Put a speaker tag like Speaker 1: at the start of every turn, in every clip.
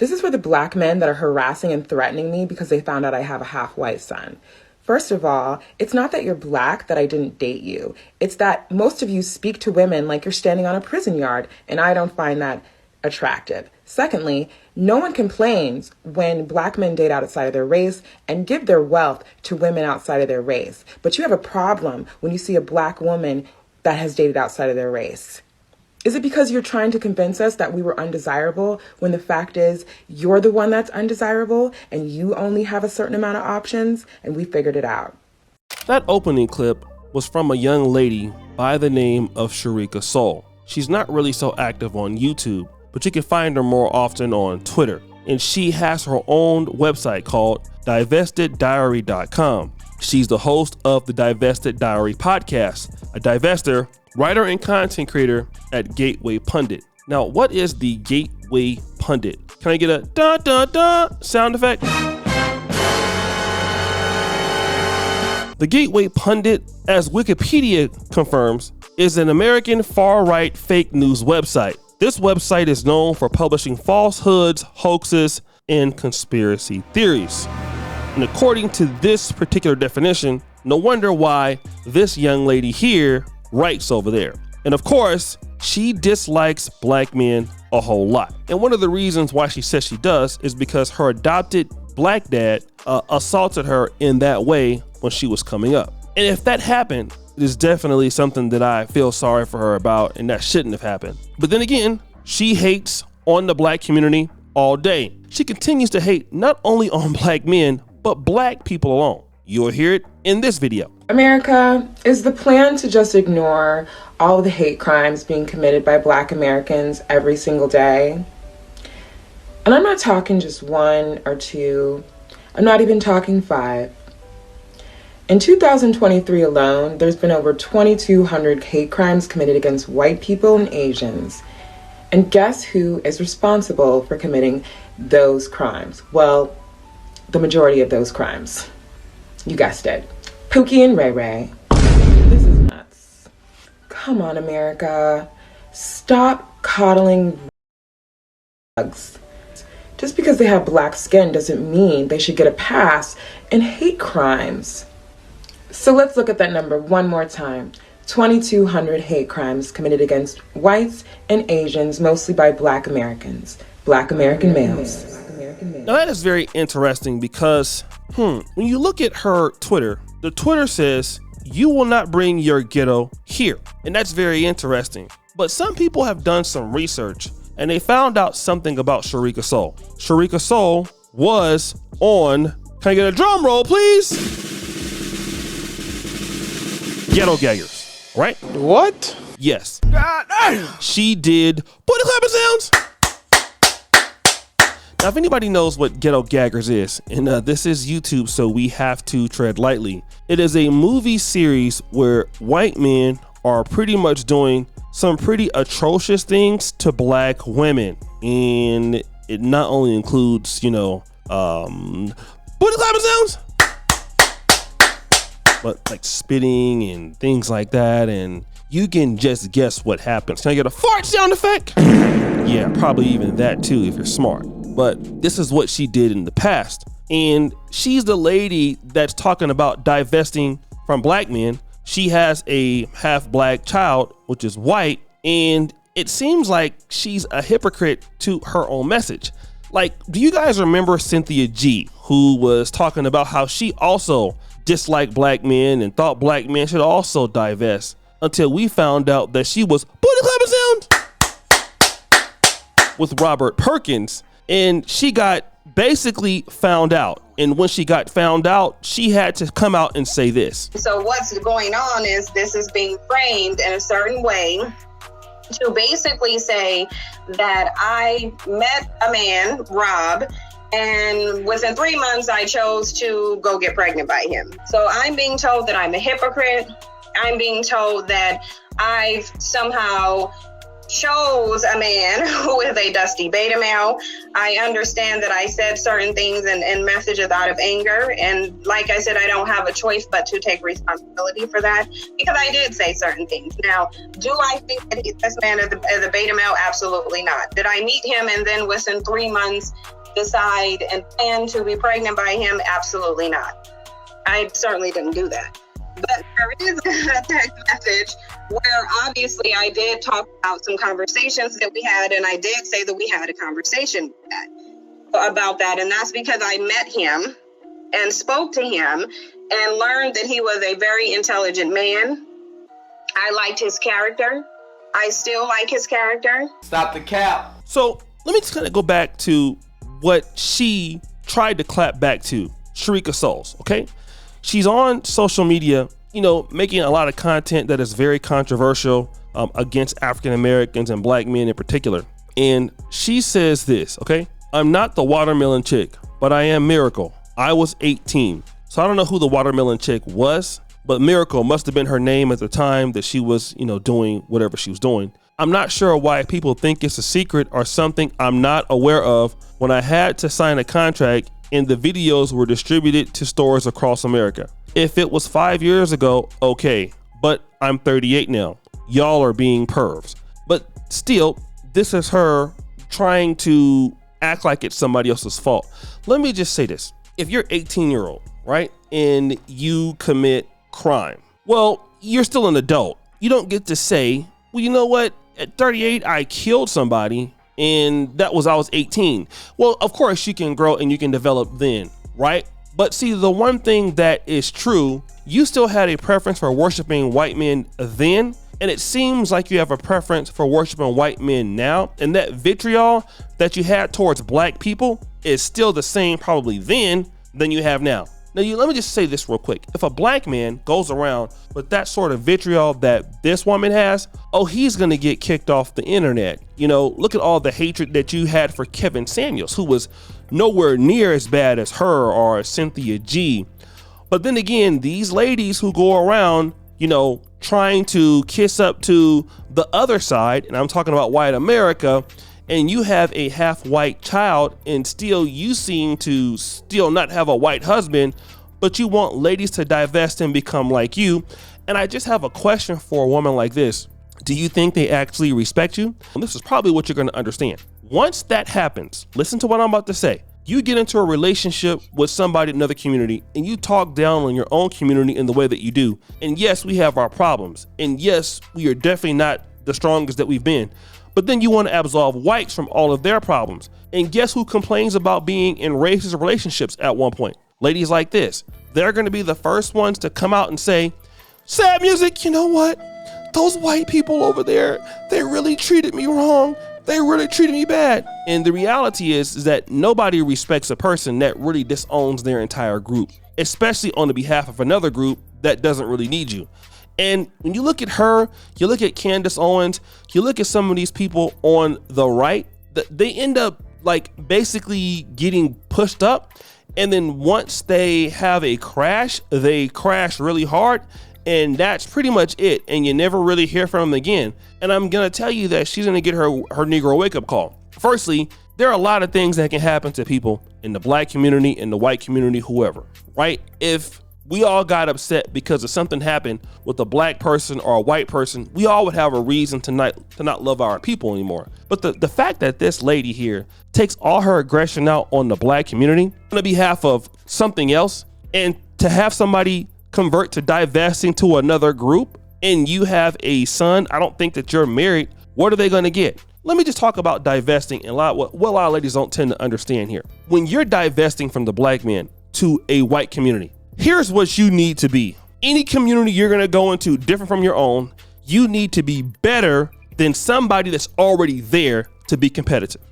Speaker 1: This is for the Black men that are harassing and threatening me because they found out I have a half-white son. First of all, it's not that you're Black that I didn't date you. It's that most of you speak to women like you're standing on a prison yard, and I don't find that attractive. Secondly, no one complains when Black men date outside of their race and give their wealth to women outside of their race. But you have a problem when you see a Black woman that has dated outside of their race. Is it because you're trying to convince us that we were undesirable when the fact is you're the one that's undesirable and you only have a certain amount of options and we figured it out?
Speaker 2: That opening clip was from a young lady by the name of Sharika Soul. She's not really so active on YouTube, but you can find her more often on Twitter. And she has her own website called divesteddiary.com. She's the host of the Divested Diary podcast, a divester, writer and content creator at Gateway Pundit. Now, what is the Gateway Pundit? Can I get a da da da sound effect? The Gateway Pundit, as Wikipedia confirms, is an American far-right fake news website. This website is known for publishing falsehoods, hoaxes, and conspiracy theories. And according to this particular definition, no wonder why this young lady here writes over there. And of course, she dislikes Black men a whole lot. And one of the reasons why she says she does is because her adopted Black dad assaulted her in that way when she was coming up. And if that happened, it is definitely something that I feel sorry for her about, and that shouldn't have happened. But then again, she hates on the Black community all day. She continues to hate not only on Black men, but Black people alone. You'll hear it in this video.
Speaker 1: America, is the plan to just ignore all of the hate crimes being committed by Black Americans every single day? And I'm not talking just 1 or 2. I'm not even talking 5. In 2023 alone, there's been over 2,200 hate crimes committed against white people and Asians. And guess who is responsible for committing those crimes? Well, the majority of those crimes. You guessed it. Pookie and Ray Ray. This is nuts. Come on, America. Stop coddling thugs. Just because they have Black skin doesn't mean they should get a pass in hate crimes. So let's look at that number one more time. 2,200 hate crimes committed against whites and Asians, mostly by Black Americans, Black American males.
Speaker 2: Now that is very interesting because when you look at her Twitter, the Twitter says, "You will not bring your ghetto here." And that's very interesting. But some people have done some research and they found out something about Sharika Soul. Sharika Soul was on, can I get a drum roll, please? Gaggerz, right?
Speaker 3: What?
Speaker 2: Yes. She did booty clapping sounds. Now, if anybody knows what Gaggerz is, and this is YouTube, so we have to tread lightly. It is a movie series where white men are pretty much doing some pretty atrocious things to Black women. And it not only includes, booty clapping sounds, but like spitting and things like that. And you can just guess what happens. Can I get a fart sound effect? Yeah, probably even that too if you're smart. But this is what she did in the past. And she's the lady that's talking about divesting from Black men. She has a half Black child, which is white. And it seems like she's a hypocrite to her own message. Like, do you guys remember Cynthia G, who was talking about how she also disliked Black men and thought Black men should also divest, until we found out that she was booty clapping sounds with Robert Perkins. And she got basically found out. And when she got found out, she had to come out and say this.
Speaker 4: So what's going on is this is being framed in a certain way to basically say that I met a man, Rob, and within 3 months I chose to go get pregnant by him. So I'm being told that I'm a hypocrite. I'm being told that I've somehow shows a man with a dusty beta male. I understand that I said certain things and messages out of anger. And like I said, I don't have a choice but to take responsibility for that because I did say certain things. Now, do I think that this man is a beta male? Absolutely not. Did I meet him and then within 3 months decide and plan to be pregnant by him? Absolutely not. I certainly didn't do that. But there is a text message where obviously I did talk about some conversations that we had, and I did say that we had a conversation about that. And that's because I met him and spoke to him and learned that he was a very intelligent man. I liked his character. I still like his character.
Speaker 3: Stop the cap.
Speaker 2: So let me just kind of go back to what she tried to clap back to, Sharika Souls, okay? She's on social media, you know, making a lot of content that is very controversial against African Americans and black men in particular. And she says this, okay? I'm not the watermelon chick, but I am Miracle. I was 18. So I don't know who the watermelon chick was, but Miracle must have been her name at the time that she was, you know, doing whatever she was doing. I'm not sure why people think it's a secret or something I'm not aware of when I had to sign a contract and the videos were distributed to stores across America. If it was 5 years ago, okay, but I'm 38 now. Y'all are being pervs. But still, this is her trying to act like it's somebody else's fault. Let me just say this. If you're 18-year-old, right, and you commit crime, well, you're still an adult. You don't get to say, well, you know what? At 38, I killed somebody and I was 18. Well, of course you can grow and you can develop then, right? But see, the one thing that is true, you still had a preference for worshiping white men then, and it seems like you have a preference for worshiping white men now, and that vitriol that you had towards black people is still the same probably then than you have now. Now, let me just say this real quick. If a black man goes around with that sort of vitriol that this woman has, oh, he's gonna get kicked off the internet. You know, look at all the hatred that you had for Kevin Samuels, who was nowhere near as bad as her or Cynthia G. But then again, these ladies who go around, you know, trying to kiss up to the other side, and I'm talking about white America, and you have a half white child and still you seem to still not have a white husband, but you want ladies to divest and become like you. And I just have a question for a woman like this. Do you think they actually respect you? And this is probably what you're going to understand. Once that happens, listen to what I'm about to say. You get into a relationship with somebody in another community and you talk down on your own community in the way that you do. And yes, we have our problems. And yes, we are definitely not the strongest that we've been. But then you want to absolve whites from all of their problems. And guess who complains about being in racist relationships at one point? Ladies like this. They're going to be the first ones to come out and say, sad music, you know what? Those white people over there, they really treated me wrong. They really treated me bad. And the reality is that nobody respects a person that really disowns their entire group, especially on the behalf of another group that doesn't really need you. And when you look at her, you look at Candace Owens, you look at some of these people on the right, they end up like basically getting pushed up. And then once they have a crash, they crash really hard. And that's pretty much it. And you never really hear from them again. And I'm going to tell you that she's going to get her Negro wake-up call. Firstly, there are a lot of things that can happen to people in the black community, in the white community, whoever, right? If we all got upset because of something happened with a black person or a white person, we all would have a reason to not love our people anymore. But the fact that this lady here takes all her aggression out on the black community on behalf of something else, and to have somebody convert to divesting to another group, and you have a son, I don't think that you're married, what are they going to get? Let me just talk about divesting and what a lot of ladies don't tend to understand here. When you're divesting from the black man to a white community, here's what you need to be. Any community you're going to go into different from your own, you need to be better than somebody that's already there to be competitive.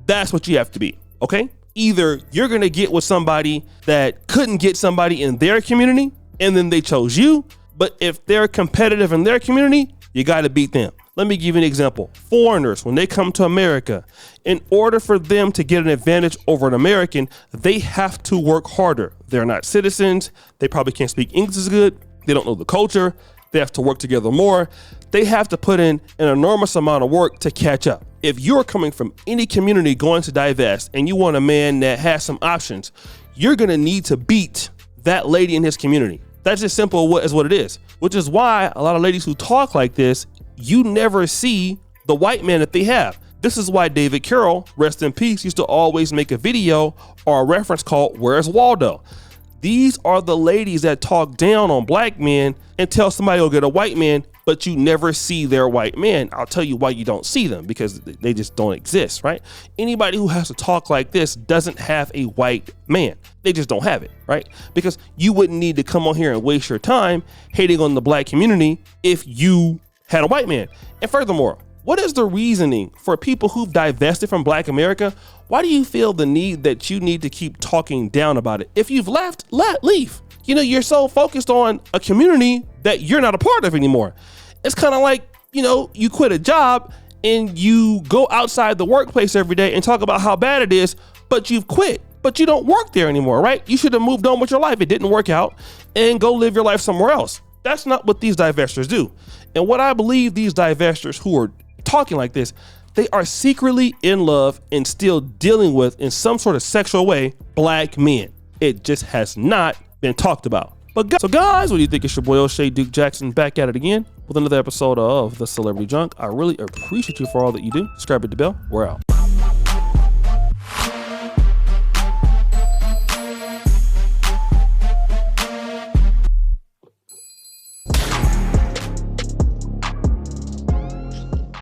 Speaker 2: That's what you have to be, okay? Either you're going to get with somebody that couldn't get somebody in their community and then they chose you, but if they're competitive in their community, you got to beat them. Let me give you an example. Foreigners, when they come to America, in order for them to get an advantage over an American, they have to work harder. They're not citizens. They probably can't speak English as good. They don't know the culture. They have to work together more. they have to put in an enormous amount of work to catch up. If you're coming from any community going to divest and you want a man that has some options, you're gonna need to beat that lady in his community. That's just simple as what it is, which is why a lot of ladies who talk like this, you never see the white man that they have. This is why David Carroll, rest in peace, used to always make a video or a reference called Where's Waldo? These are the ladies that talk down on black men and tell somebody you'll get a white man, but you never see their white man. I'll tell you why you don't see them, because they just don't exist, right? Anybody who has to talk like this doesn't have a white man. They just don't have it, right? Because you wouldn't need to come on here and waste your time hating on the black community if you had a white man. And furthermore, what is the reasoning for people who've divested from black America? Why do you feel the need that you need to keep talking down about it? If you've left, leave. You know, you're so focused on a community that you're not a part of anymore. It's kind of like, you know, you quit a job and you go outside the workplace every day and talk about how bad it is, but you've quit, but you don't work there anymore, right? You should have moved on with your life. It didn't work out, and go live your life somewhere else. That's not what these divestors do. And what I believe these divestors who are talking like this, they are secretly in love and still dealing with, in some sort of sexual way, black men. It just has not been talked about. So guys, what do you think? It's your boy O'Shea Duke Jackson back at it again with another episode of The Celebrity Junk. I really appreciate you for all that you do. Subscribe, hit the bell. We're out.